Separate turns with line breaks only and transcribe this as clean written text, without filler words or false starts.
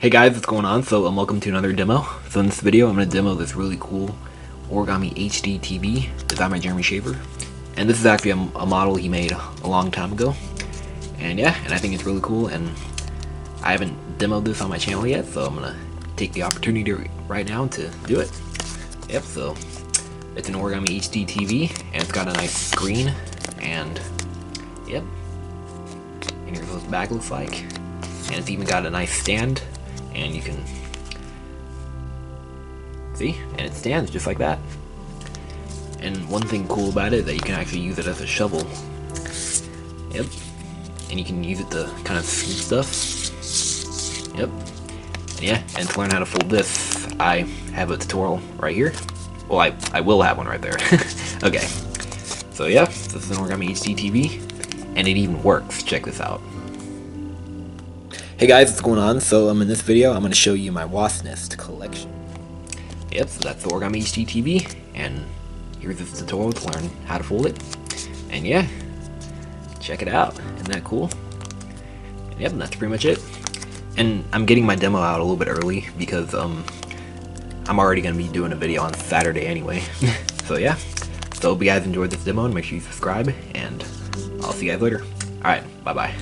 Hey guys, what's going on? So welcome to another demo. So in this video I'm going to demo this really cool Origami HDTV designed by Jeremy Shafer. And this is actually a model he made a long time ago. And yeah, and I think it's really cool, and I haven't demoed this on my channel yet, so I'm going to take the opportunity right now to do it. Yep, so it's an Origami HDTV, and it's got a nice screen, and yep. And here's what the back looks like. And it's even got a nice stand, and you can see, and it stands just like that. And one thing cool about it, that you can actually use it as a shovel. Yep. And you can use it to kind of scoop stuff. Yep. And yeah, and to learn how to fold this, I have a tutorial right here. Well, I will have one right there. Okay. So yeah, this is an Origami HDTV, and it even works. Check this out. Hey guys, what's going on? So in this video I'm going to show you my wasp nest collection. Yep, so that's the Origami HDTV, and here's this tutorial to learn how to fold it. And yeah, check it out. Isn't that cool? And yep, and that's pretty much it. And I'm getting my demo out a little bit early because I'm already going to be doing a video on Saturday anyway. So yeah, so hope you guys enjoyed this demo, and make sure you subscribe, and I'll see you guys later. Alright, bye bye.